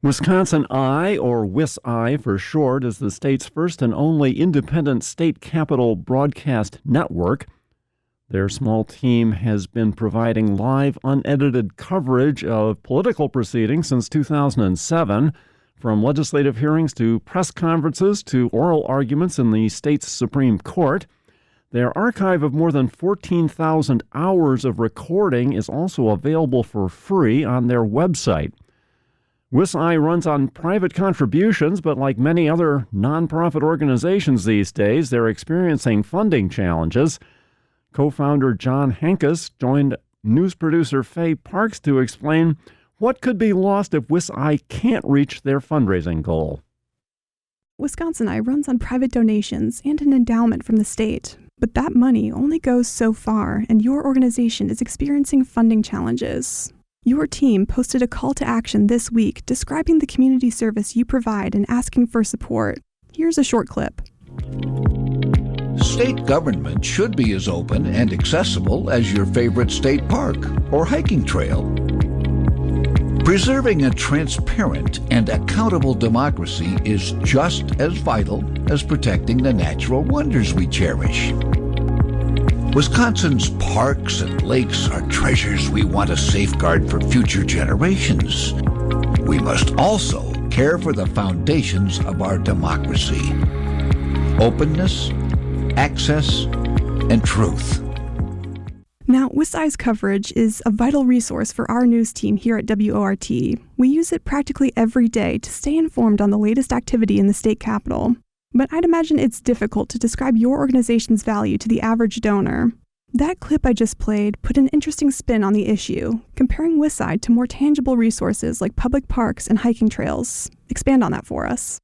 WisconsinEye, or WisI for short, is the state's first and only independent state capitol broadcast network. Their small team has been providing live, unedited coverage of political proceedings since 2007, from legislative hearings to press conferences to oral arguments in the state's Supreme Court. Their archive of more than 14,000 hours of recording is also available for free on their website. WisI runs on private contributions, but like many other nonprofit organizations these days, they're experiencing funding challenges. Co-founder John Hankus joined news producer Faye Parks to explain what could be lost if WisI can't reach their fundraising goal. WisconsinEye runs on private donations and an endowment from the state, but that money only goes so far, and your organization is experiencing funding challenges. Your team posted a call to action this week describing the community service you provide and asking for support. Here's a short clip. State government should be as open and accessible as your favorite state park or hiking trail. Preserving a transparent and accountable democracy is just as vital as protecting the natural wonders we cherish. Wisconsin's parks and lakes are treasures we want to safeguard for future generations. We must also care for the foundations of our democracy: openness, access, and truth. Now, WisI's coverage is a vital resource for our news team here at WORT. We use it practically every day to stay informed on the latest activity in the state capitol. But I'd imagine it's difficult to describe your organization's value to the average donor. That clip I just played put an interesting spin on the issue, comparing WisI to more tangible resources like public parks and hiking trails. Expand on that for us.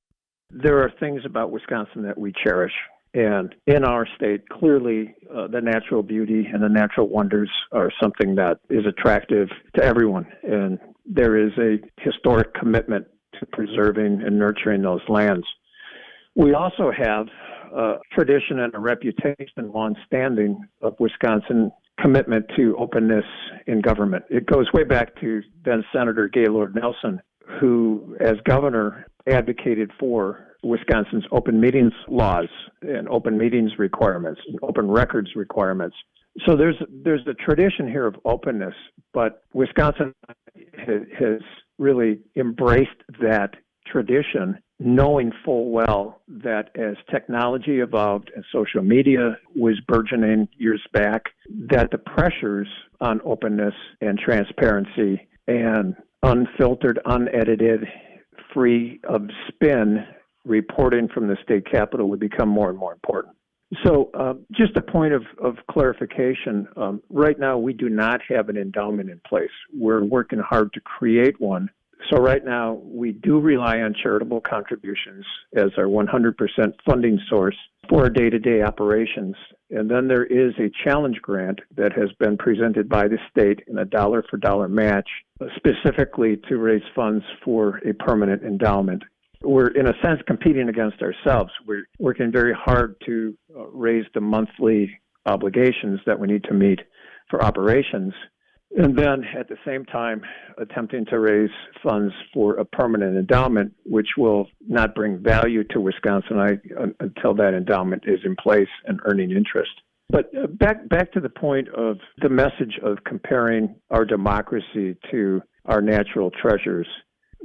There are things about Wisconsin that we cherish. And in our state, clearly, the natural beauty and the natural wonders are something that is attractive to everyone. And there is a historic commitment to preserving and nurturing those lands. We also have a tradition and a reputation, long-standing, of Wisconsin commitment to openness in government. It goes way back to then Senator Gaylord Nelson, who, as governor, advocated for Wisconsin's open meetings laws and open meetings requirements, and open records requirements. So there's a tradition here of openness, but Wisconsin has really embraced that tradition, knowing full well that as technology evolved and social media was burgeoning years back, that the pressures on openness and transparency and unfiltered, unedited, free of spin reporting from the state capitol would become more and more important. So just a point of clarification, right now we do not have an endowment in place. We're working hard to create one. So right now we do rely on charitable contributions as our 100% funding source for our day-to-day operations. And then there is a challenge grant that has been presented by the state in a dollar-for-dollar match, specifically to raise funds for a permanent endowment. We're, in a sense, competing against ourselves. We're working very hard to raise the monthly obligations that we need to meet for operations, and then at the same time attempting to raise funds for a permanent endowment, which will not bring value to WisconsinEye until that endowment is in place and earning interest. But back to the point of the message of comparing our democracy to our natural treasures.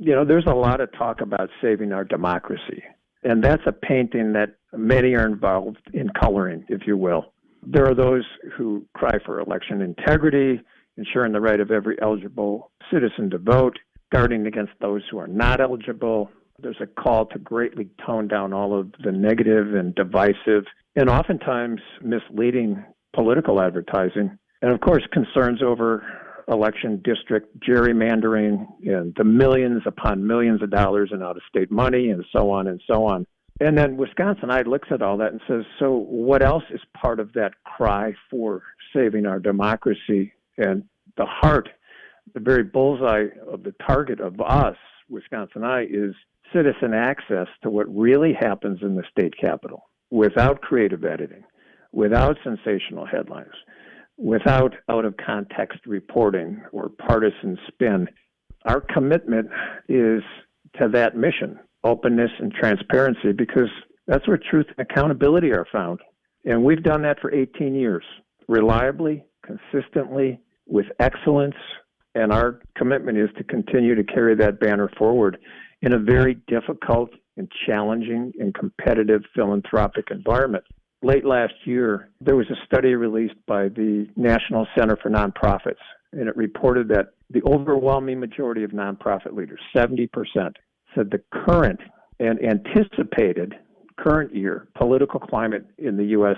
You know, there's a lot of talk about saving our democracy, and that's a painting that many are involved in coloring, if you will. There are those who cry for election integrity, ensuring the right of every eligible citizen to vote, guarding against those who are not eligible. There's a call to greatly tone down all of the negative and divisive and oftentimes misleading political advertising. And of course, concerns over election district gerrymandering and the millions upon millions of dollars in out-of-state money and so on and so on. And then WisconsinEye looks at all that and says, so what else is part of that cry for saving our democracy? And the heart, the very bullseye of the target of us, WisconsinEye, is citizen access to what really happens in the state capitol without creative editing, without sensational headlines, without out-of-context reporting or partisan spin. Our commitment is to that mission, openness and transparency, because that's where truth and accountability are found. And we've done that for 18 years, reliably, consistently, with excellence. And our commitment is to continue to carry that banner forward in a very difficult and challenging and competitive philanthropic environment. Late last year, there was a study released by the National Center for Nonprofits, and it reported that the overwhelming majority of nonprofit leaders, 70%, said the current and anticipated current year political climate in the U.S.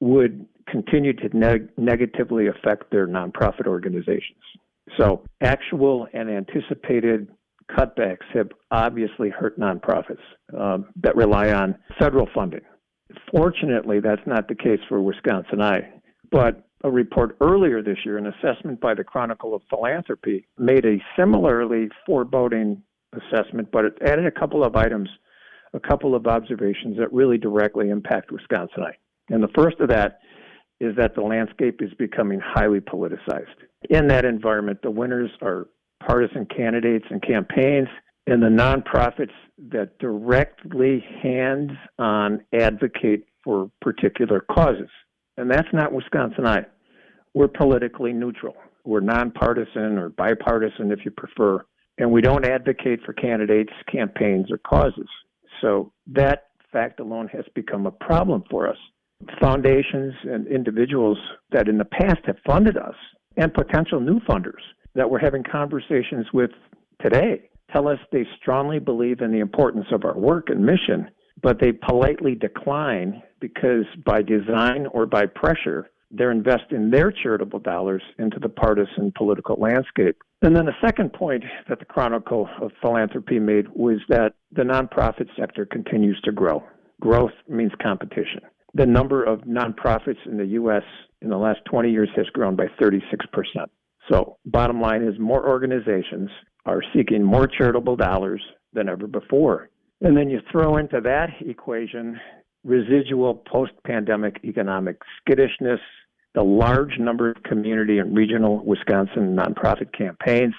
would continue to negatively affect their nonprofit organizations. So actual and anticipated cutbacks have obviously hurt nonprofits that rely on federal funding. Fortunately, that's not the case for WisconsinEye. But a report earlier this year, an assessment by the Chronicle of Philanthropy, made a similarly foreboding assessment, but it added a couple of items, a couple of observations that really directly impact WisconsinEye. And the first of that is that the landscape is becoming highly politicized. In that environment, the winners are partisan candidates and campaigns, and the nonprofits that directly hands-on advocate for particular causes. And that's not WisconsinEye. We're politically neutral. We're nonpartisan or bipartisan, if you prefer, and we don't advocate for candidates, campaigns, or causes. So that fact alone has become a problem for us. Foundations and individuals that in the past have funded us, and potential new funders that we're having conversations with today, tell us they strongly believe in the importance of our work and mission, but they politely decline because by design or by pressure, they're investing their charitable dollars into the partisan political landscape. And then the second point that the Chronicle of Philanthropy made was that the nonprofit sector continues to grow. Growth means competition. The number of nonprofits in the U.S. in the last 20 years has grown by 36%. So bottom line is more organizations are seeking more charitable dollars than ever before. And then you throw into that equation residual post-pandemic economic skittishness, the large number of community and regional Wisconsin nonprofit campaigns.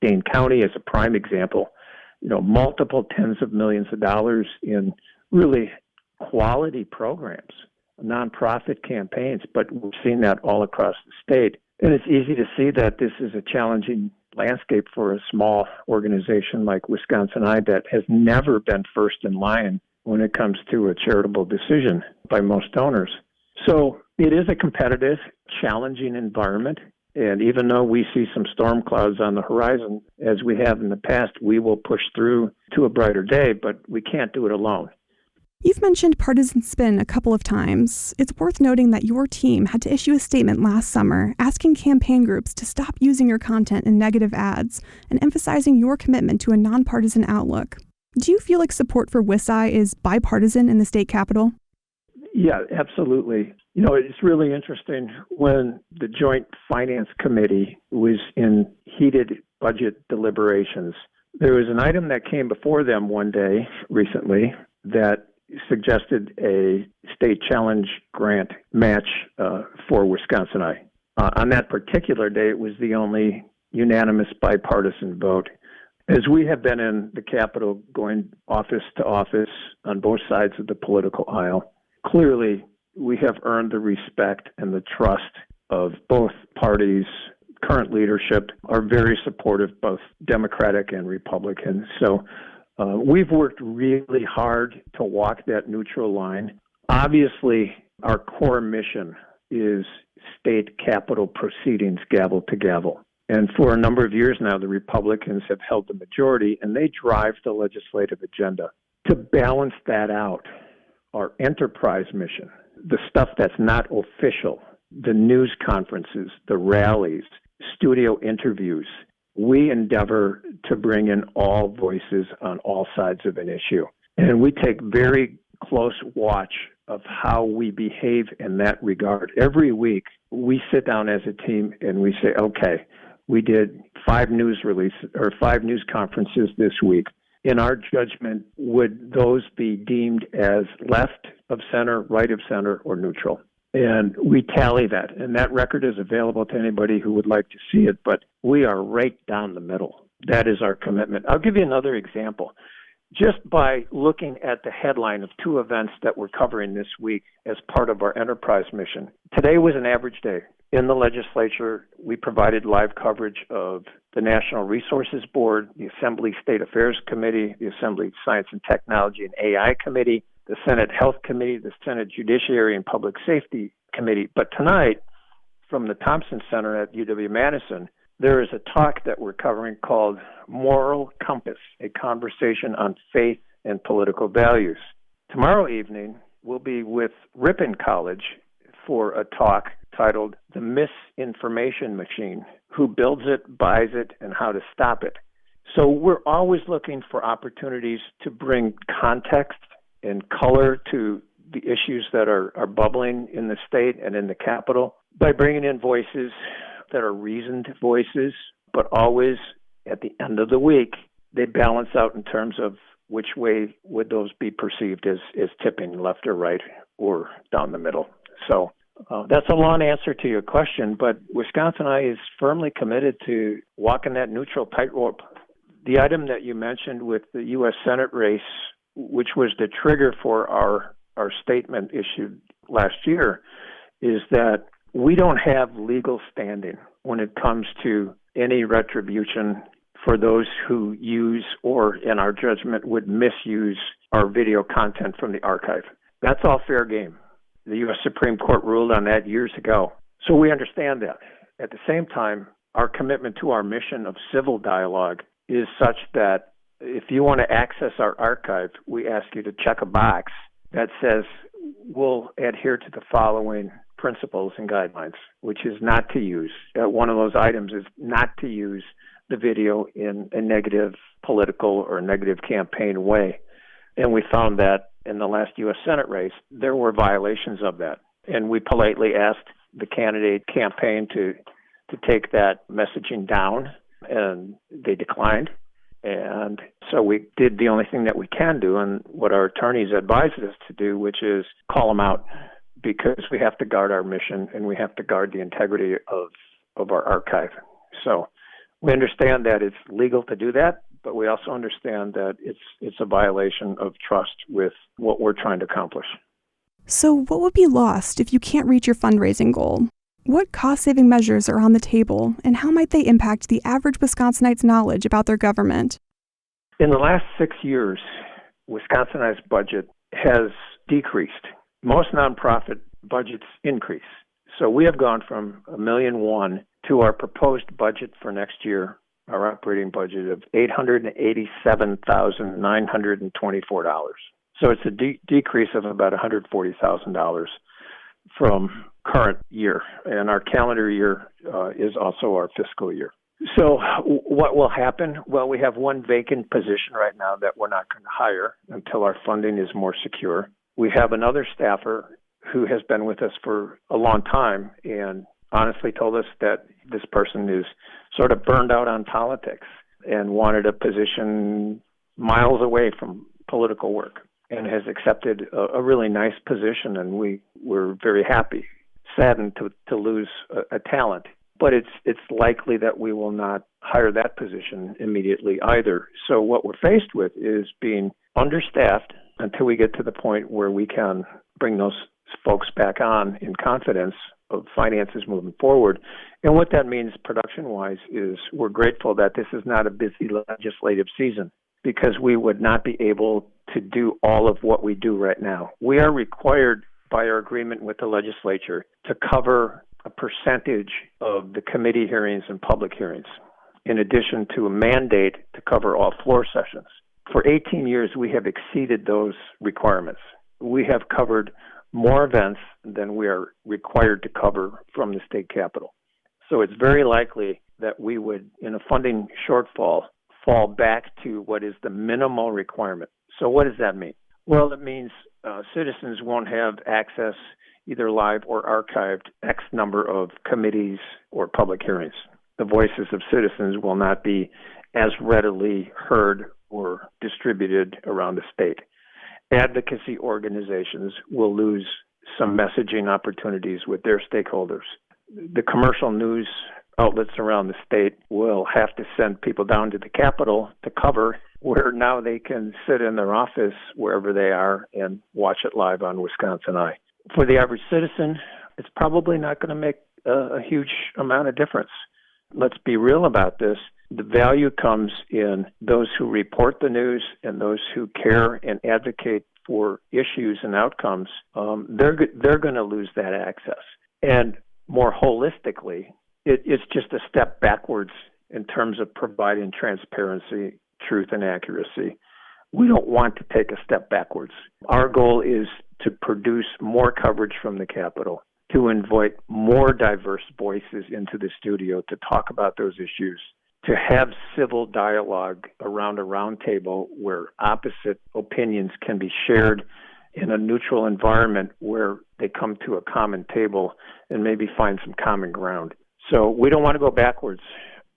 Dane County is a prime example, multiple tens of millions of dollars in really quality programs, nonprofit campaigns, but we've seen that all across the state. And it's easy to see that this is a challenging landscape for a small organization like WisconsinEye that has never been first in line when it comes to a charitable decision by most donors. So it is a competitive, challenging environment. And even though we see some storm clouds on the horizon, as we have in the past, we will push through to a brighter day, but we can't do it alone. You've mentioned partisan spin a couple of times. It's worth noting that your team had to issue a statement last summer asking campaign groups to stop using your content in negative ads and emphasizing your commitment to a nonpartisan outlook. Do you feel like support for WisCI is bipartisan in the state capitol? Yeah, absolutely. It's really interesting when the Joint Finance Committee was in heated budget deliberations. There was an item that came before them one day recently that suggested a state challenge grant match for WisconsinEye. On that particular day, it was the only unanimous bipartisan vote. As we have been in the Capitol going office to office on both sides of the political aisle, clearly we have earned the respect and the trust of both parties. Current leadership are very supportive, both Democratic and Republican. So we've worked really hard to walk that neutral line. Obviously, our core mission is state capitol proceedings gavel to gavel. And for a number of years now, the Republicans have held the majority, and they drive the legislative agenda. To balance that out, our enterprise mission, the stuff that's not official, the news conferences, the rallies, studio interviews, we endeavor to bring in all voices on all sides of an issue. And we take very close watch of how we behave in that regard. Every week, we sit down as a team and we say, okay, we did 5 news conferences this week. In our judgment, would those be deemed as left of center, right of center, or neutral? And we tally that, and that record is available to anybody who would like to see it, but we are right down the middle. That is our commitment. I'll give you another example. Just by looking at the headline of two events that we're covering this week as part of our enterprise mission. Today was an average day. In the legislature, we provided live coverage of the National Resources Board, the Assembly State Affairs Committee, the Assembly Science and Technology and AI Committee, the Senate Health Committee, the Senate Judiciary and Public Safety Committee. But tonight, from the Thompson Center at UW-Madison, there is a talk that we're covering called Moral Compass, a conversation on faith and political values. Tomorrow evening, we'll be with Ripon College for a talk titled The Misinformation Machine, Who Builds It, Buys It, and How to Stop It. So we're always looking for opportunities to bring context and color to the issues that are bubbling in the state and in the Capitol by bringing in voices that are reasoned voices, but always at the end of the week, they balance out in terms of which way would those be perceived as tipping left or right or down the middle. So that's a long answer to your question, but WisconsinEye is firmly committed to walking that neutral tightrope. The item that you mentioned with the U.S. Senate race, which was the trigger for our statement issued last year, is that we don't have legal standing when it comes to any retribution for those who use or, in our judgment, would misuse our video content from the archive. That's all fair game. The U.S. Supreme Court ruled on that years ago. So we understand that. At the same time, our commitment to our mission of civil dialogue is such that if you want to access our archive, we ask you to check a box that says we'll adhere to the following principles and guidelines, which is not to use. One of those items is not to use the video in a negative political or negative campaign way. And we found that in the last U.S. Senate race, there were violations of that. And we politely asked the candidate campaign to take that messaging down, and they declined. And so we did the only thing that we can do and what our attorneys advised us to do, which is call them out, because we have to guard our mission and we have to guard the integrity of our archive. So we understand that it's legal to do that, but we also understand that it's a violation of trust with what we're trying to accomplish. So what would be lost if you can't reach your fundraising goal? What cost-saving measures are on the table, and how might they impact the average Wisconsinite's knowledge about their government? In the last 6 years, WisconsinEye's budget has decreased. Most nonprofit budgets increase. So we have gone from $1.1 million to our proposed budget for next year, our operating budget of $887,924. So it's a decrease of about $140,000 from current year. And our calendar year is also our fiscal year. So what will happen? Well, we have one vacant position right now that we're not going to hire until our funding is more secure. We have another staffer who has been with us for a long time and honestly told us that this person is sort of burned out on politics and wanted a position miles away from political work and has accepted a really nice position, and we're very happy, saddened to lose a talent. But it's likely that we will not hire that position immediately either. So what we're faced with is being understaffed until we get to the point where we can bring those folks back on in confidence of finances moving forward. And what that means production-wise is we're grateful that this is not a busy legislative season, because we would not be able to do all of what we do right now. We are required by our agreement with the legislature to cover a percentage of the committee hearings and public hearings, in addition to a mandate to cover all floor sessions. For 18 years, we have exceeded those requirements. We have covered more events than we are required to cover from the state capitol. So it's very likely that we would, in a funding shortfall, fall back to what is the minimal requirement. So what does that mean? Well, it means citizens won't have access, either live or archived, X number of committees or public hearings. The voices of citizens will not be as readily heard or distributed around the state. Advocacy organizations will lose some messaging opportunities with their stakeholders. The commercial news outlets around the state will have to send people down to the Capitol to cover, where now they can sit in their office wherever they are and watch it live on WisconsinEye. For the average citizen, it's probably not going to make a huge amount of difference. Let's be real about this. The value comes in those who report the news and those who care and advocate for issues and outcomes. They're going to lose that access. And more holistically, it's just a step backwards in terms of providing transparency, truth, and accuracy. We don't want to take a step backwards. Our goal is to produce more coverage from the Capitol, to invite more diverse voices into the studio to talk about those issues, to have civil dialogue around a round table where opposite opinions can be shared in a neutral environment where they come to a common table and maybe find some common ground. So we don't want to go backwards.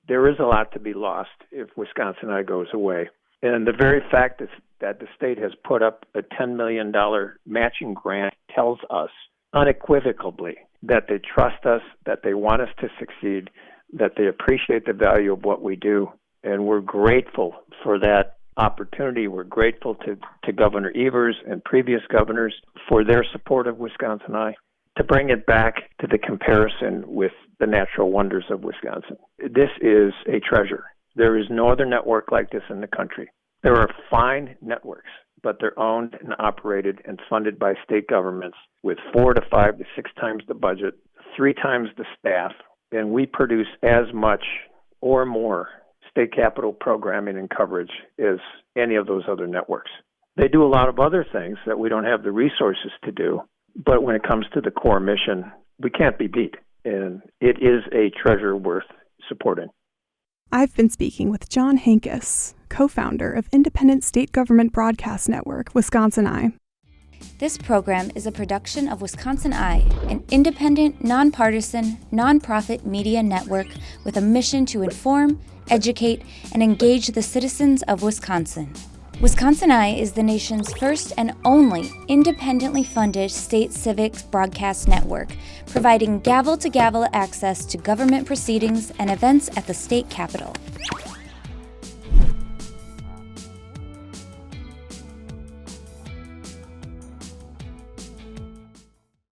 There is a lot to be lost if WisconsinEye goes away. And the very fact that the state has put up a $10 million matching grant tells us unequivocally that they trust us, that they want us to succeed, that they appreciate the value of what we do. And we're grateful for that opportunity. We're grateful to Governor Evers and previous governors for their support of WisconsinEye. To bring it back to the comparison with the natural wonders of Wisconsin, this is a treasure. There is no other network like this in the country. There are fine networks, but they're owned and operated and funded by state governments with 4 to 5 to 6 times the budget, 3 times the staff, and we produce as much or more state capital programming and coverage as any of those other networks. They do a lot of other things that we don't have the resources to do, but when it comes to the core mission, we can't be beat, and it is a treasure worth supporting. I've been speaking with John Hankus, co-founder of independent state government broadcast network, WisconsinEye. This program is a production of WisconsinEye, an independent, nonpartisan, nonprofit media network with a mission to inform, educate, and engage the citizens of Wisconsin. WisconsinEye is the nation's first and only independently funded state civic broadcast network, providing gavel-to-gavel access to government proceedings and events at the state capitol.